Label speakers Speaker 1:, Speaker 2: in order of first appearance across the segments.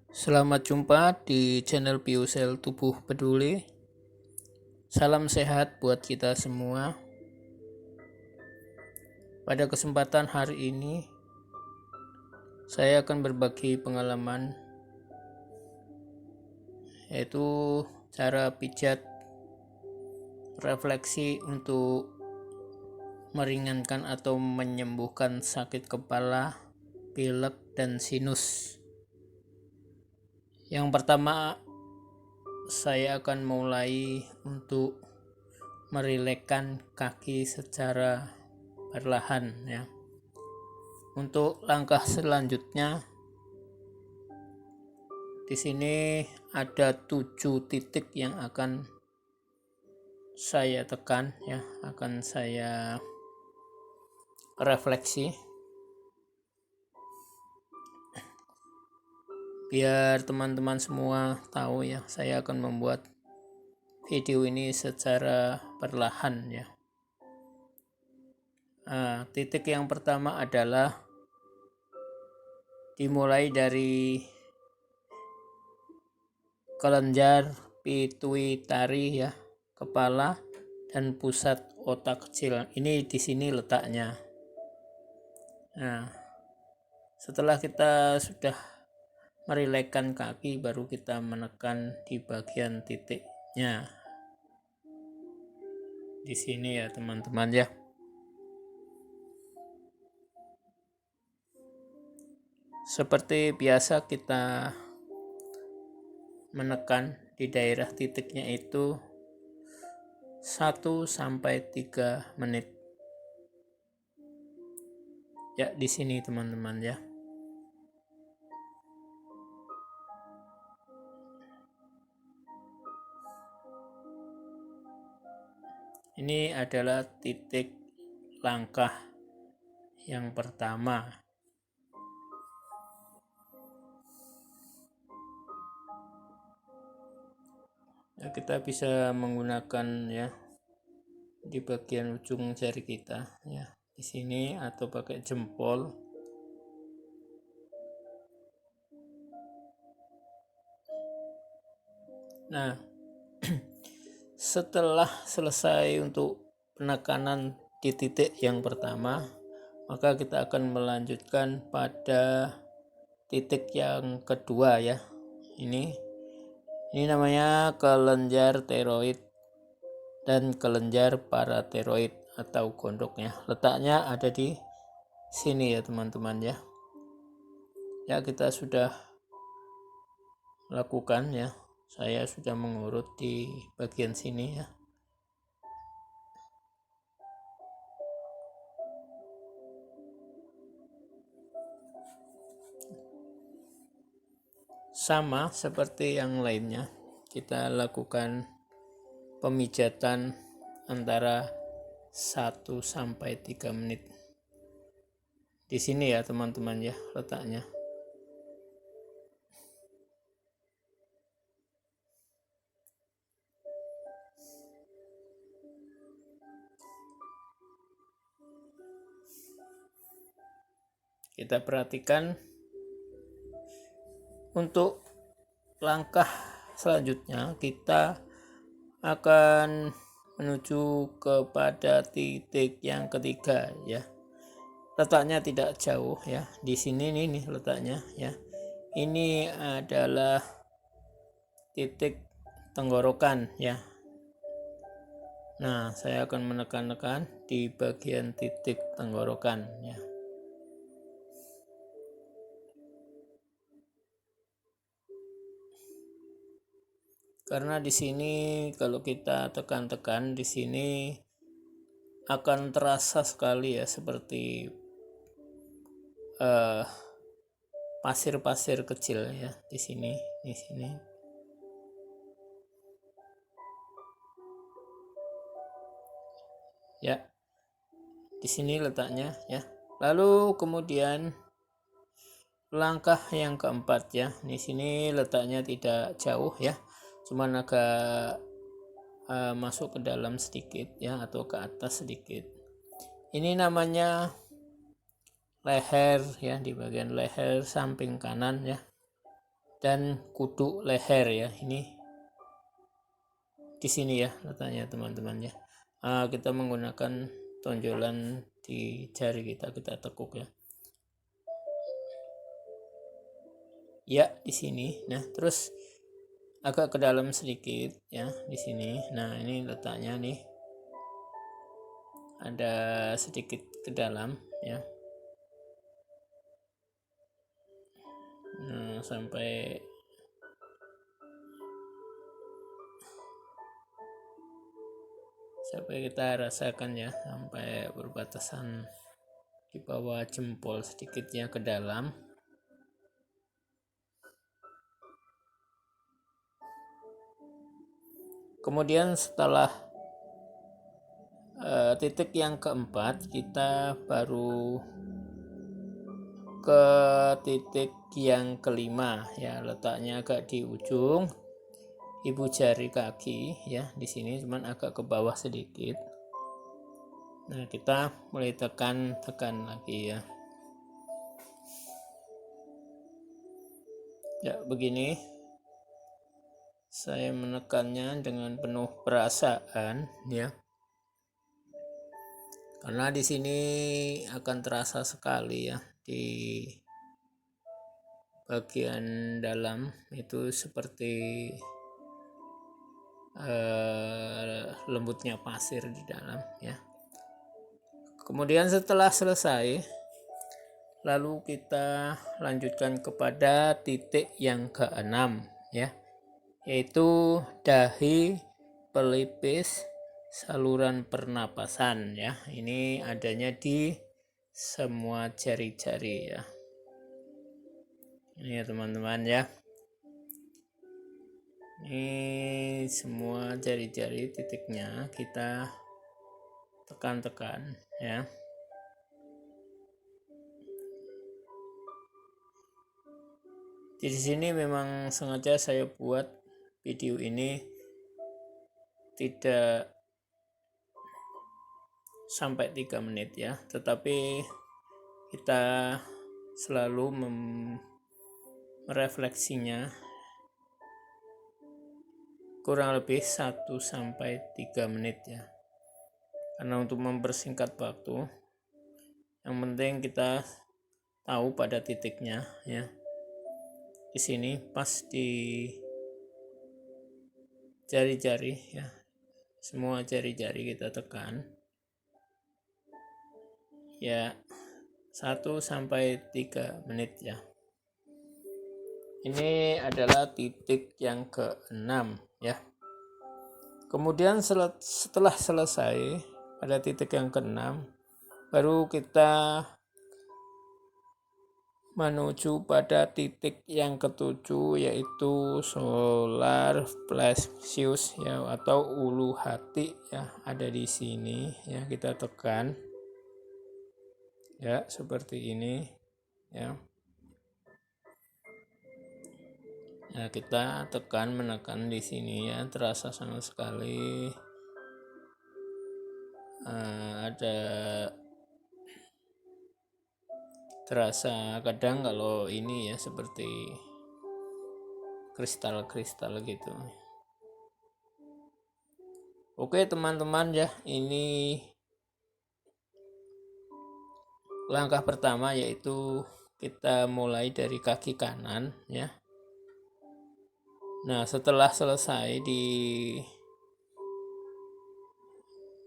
Speaker 1: Selamat jumpa di channel Biosel Tubuh Peduli. Salam sehat buat kita semua. Pada kesempatan hari ini, saya akan berbagi pengalaman, yaitu cara pijat refleksi untuk meringankan atau menyembuhkan sakit kepala, pilek, dan sinus. Yang pertama, saya akan mulai untuk merilekkan kaki secara perlahan ya. Untuk langkah selanjutnya, di sini ada 7 titik yang akan saya tekan ya, akan saya refleksi biar teman-teman semua tahu ya, saya akan membuat video ini secara perlahan ya. Titik yang pertama adalah dimulai dari kelenjar pituitari ya, kepala dan pusat otak kecil. Ini di sini letaknya. Nah, setelah kita sudah merilekkan kaki, baru kita menekan di bagian titiknya. Di sini ya teman-teman ya. Seperti biasa kita menekan di daerah titiknya itu 1-3 menit. Ya, di sini teman-teman ya. Ini adalah titik langkah yang pertama. Ya, kita bisa menggunakan ya di bagian ujung jari kita ya, di sini atau pakai jempol. Nah, setelah selesai untuk penekanan di titik yang pertama, maka kita akan melanjutkan pada titik yang kedua ya. Ini namanya kelenjar tiroid dan kelenjar parateroid atau gondoknya. Letaknya ada di sini ya teman-teman ya. Ya, kita sudah lakukan ya. Saya sudah mengurut di bagian sini ya. Sama seperti yang lainnya, kita lakukan pemijatan antara 1-3 menit. Di sini ya teman-teman ya letaknya. Kita perhatikan untuk langkah selanjutnya, kita akan menuju kepada titik yang ketiga ya. Letaknya tidak jauh ya. Di sini nih letaknya ya. Ini adalah titik tenggorokan ya. Nah, saya akan menekan-nekan di bagian titik tenggorokan ya. Karena di sini kalau kita tekan-tekan di sini akan terasa sekali ya, seperti pasir-pasir kecil ya di sini. Ya, di sini letaknya ya. Lalu kemudian langkah yang keempat ya. Di sini letaknya tidak jauh ya, cuman agak masuk ke dalam sedikit ya, atau ke atas sedikit. Ini namanya leher ya, di bagian leher samping kanan ya. dan kudu leher ya. Ini di sini ya letaknya teman-teman ya. Kita menggunakan tonjolan di jari kita tekuk ya. Ya, di sini. Nah, terus agak ke dalam sedikit ya di sini. Nah, ini letaknya nih. Ada sedikit ke dalam ya. Nah, sampai kita rasakan ya, sampai berbatasan di bawah jempol sedikitnya ke dalam. Kemudian setelah titik yang keempat, kita baru ke titik yang kelima ya, letaknya agak di ujung ibu jari kaki ya, di sini cuman agak ke bawah sedikit. Nah, kita mulai tekan lagi ya. Ya, begini. Saya menekannya dengan penuh perasaan ya. Karena di sini akan terasa sekali ya, di bagian dalam itu seperti lembutnya pasir di dalam ya. Kemudian setelah selesai, lalu kita lanjutkan kepada titik yang keenam ya, yaitu dahi pelipis saluran pernapasan ya. Ini adanya di semua jari-jari ya. Ini ya teman-teman ya. Ini semua jari-jari titiknya kita tekan-tekan ya. Di sini memang sengaja saya buat video ini tidak sampai 3 menit ya, tetapi kita selalu merefleksinya kurang lebih 1-3 menit ya. Karena untuk mempersingkat waktu, yang penting kita tahu pada titiknya ya. Di sini pas di jari-jari ya. Semua jari-jari kita tekan. Ya, 1-3 menit ya. Ini adalah titik yang ke-6 ya. Kemudian setelah selesai pada titik yang ke-6, baru kita menuju pada titik yang ke-7, yaitu solar plexus ya, atau ulu hati ya, ada di sini ya. Kita tekan ya seperti ini ya. Nah, kita menekan di sini ya, terasa sama sekali ada terasa kadang kalau ini ya seperti kristal-kristal gitu. Oke teman-teman ya, ini langkah pertama, yaitu kita mulai dari kaki kanan ya. Nah, setelah selesai di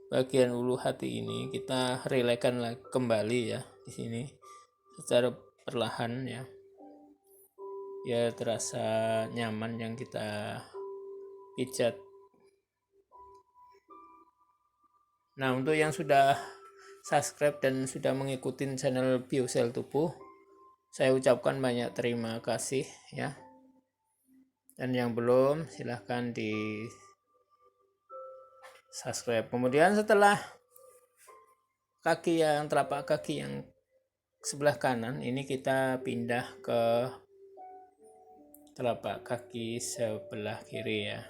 Speaker 1: bagian ulu hati ini, kita rilekan kembali ya di sini secara perlahan ya. Ya, terasa nyaman yang kita pijat. Nah, untuk yang sudah subscribe dan sudah mengikuti channel Biosel Tubuh, saya ucapkan banyak terima kasih ya. Dan yang belum, silahkan di subscribe. Kemudian setelah telapak kaki yang sebelah kanan ini, kita pindah ke telapak kaki sebelah kiri ya.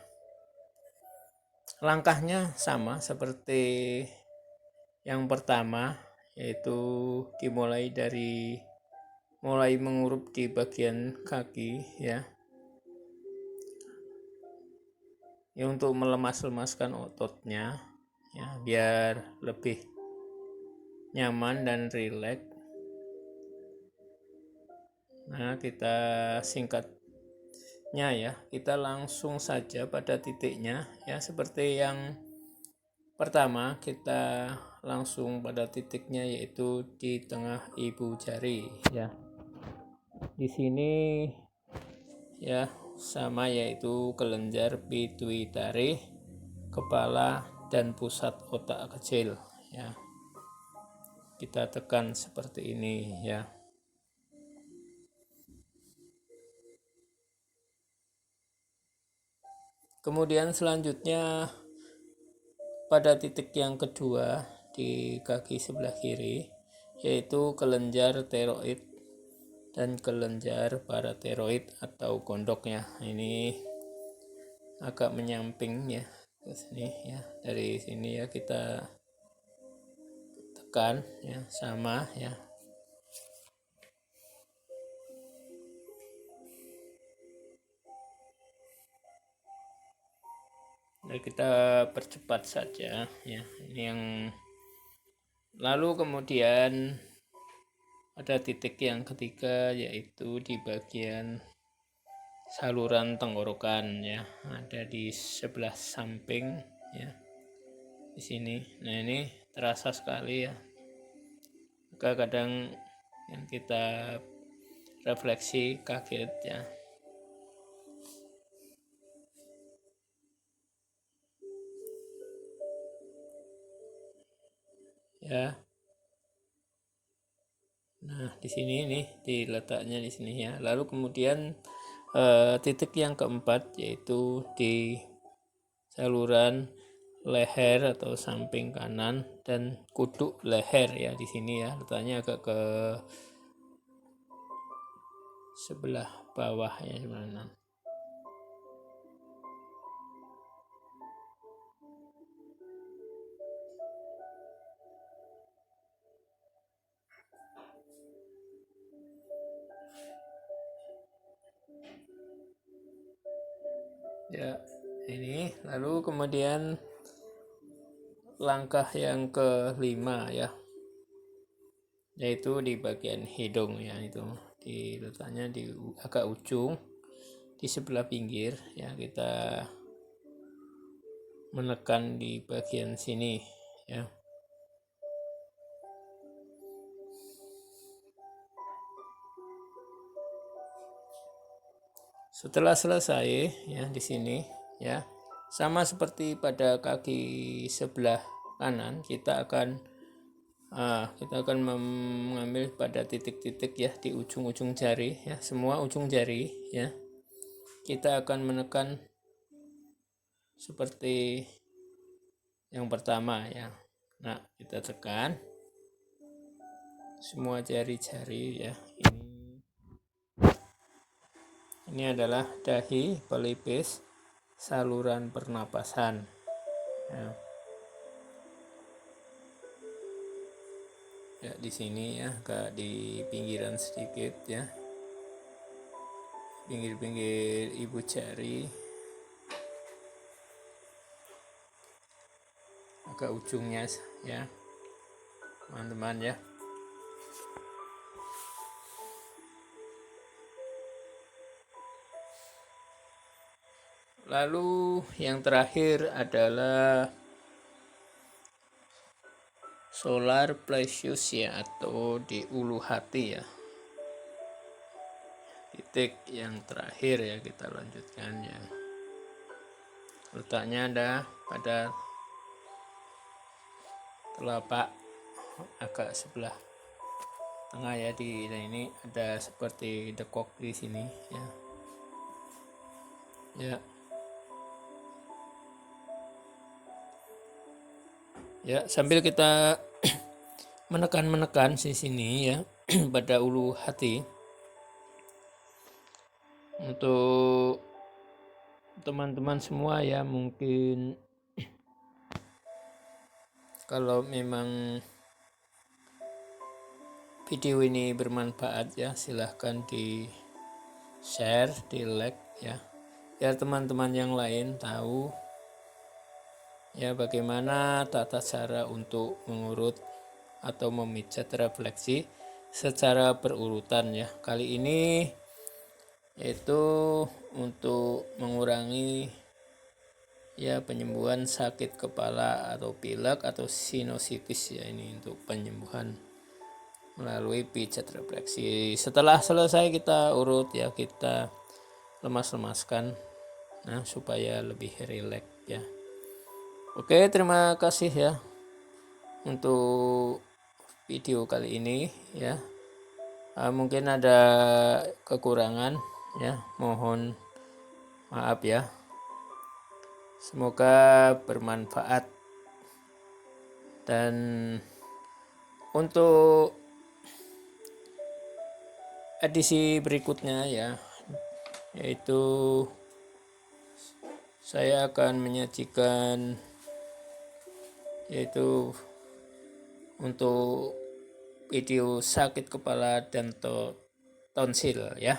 Speaker 1: Langkahnya sama seperti yang pertama, yaitu dimulai dari mulai mengurup di bagian kaki ya. ya untuk melemaskan ototnya ya biar lebih nyaman dan rileks. Nah, kita singkatnya ya, kita langsung saja pada titiknya ya, seperti yang pertama kita langsung pada titiknya yaitu di tengah ibu jari ya. Di sini ya sama, yaitu kelenjar pituitari, kepala dan pusat otak kecil ya. Kita tekan seperti ini ya. Kemudian selanjutnya pada titik yang kedua di kaki sebelah kiri yaitu kelenjar teroid dan kelenjar parateroid atau gondoknya. Ini agak menyamping ya ke sini ya. Dari sini ya kita tekan ya, sama ya. Nah, kita percepat saja ya. Ini yang lalu kemudian pada titik yang ketiga yaitu di bagian saluran tenggorokan ya, ada di sebelah samping ya, di sini. Nah, ini terasa sekali ya. Kadang yang kita refleksi kaget ya. Ya. Nah, di sini nih diletaknya di sini ya. Lalu kemudian titik yang keempat yaitu di saluran leher atau samping kanan dan kuduk leher ya, di sini ya. Letaknya agak ke sebelah bawah ya sebenarnya. Ya, ini lalu kemudian langkah yang kelima ya, yaitu di bagian hidung ya, itu diletaknya di agak ujung di sebelah pinggir ya. Kita menekan di bagian sini ya. Setelah selesai ya di sini ya, sama seperti pada kaki sebelah kanan, kita akan mengambil pada titik-titik ya di ujung-ujung jari ya, semua ujung jari ya. Kita akan menekan seperti yang pertama ya. Nah, kita tekan semua jari-jari ya. Ini adalah dahi, pelipis, saluran pernapasan ya. Ya, di sini ya, agak di pinggiran sedikit ya, pinggir-pinggir ibu jari, agak ujungnya ya teman-teman ya. Lalu yang terakhir adalah solar plexus ya, atau di ulu hati ya. Titik yang terakhir ya, kita lanjutkan ya. Letaknya ada pada telapak agak sebelah tengah ya. Di ini ada seperti dekok di sini ya. Ya. Ya, sambil kita menekan di sini ya pada ulu hati. Untuk teman-teman semua ya, mungkin kalau memang video ini bermanfaat ya, silahkan di share, di like ya. biar teman-teman yang lain tahu ya bagaimana tata cara untuk mengurut atau memijat refleksi secara berurutan ya. Kali ini yaitu untuk mengurangi ya penyembuhan sakit kepala atau pilek atau sinusitis ya, ini untuk penyembuhan melalui pijat refleksi. Setelah selesai kita urut ya, kita lemas-lemaskan nah supaya lebih rileks ya. Oke, terima kasih ya untuk video kali ini ya. Mungkin ada kekurangan ya, mohon maaf ya. Semoga bermanfaat. Dan untuk edisi berikutnya ya, yaitu saya akan menyajikan yaitu untuk video sakit kepala dan tonsil ya.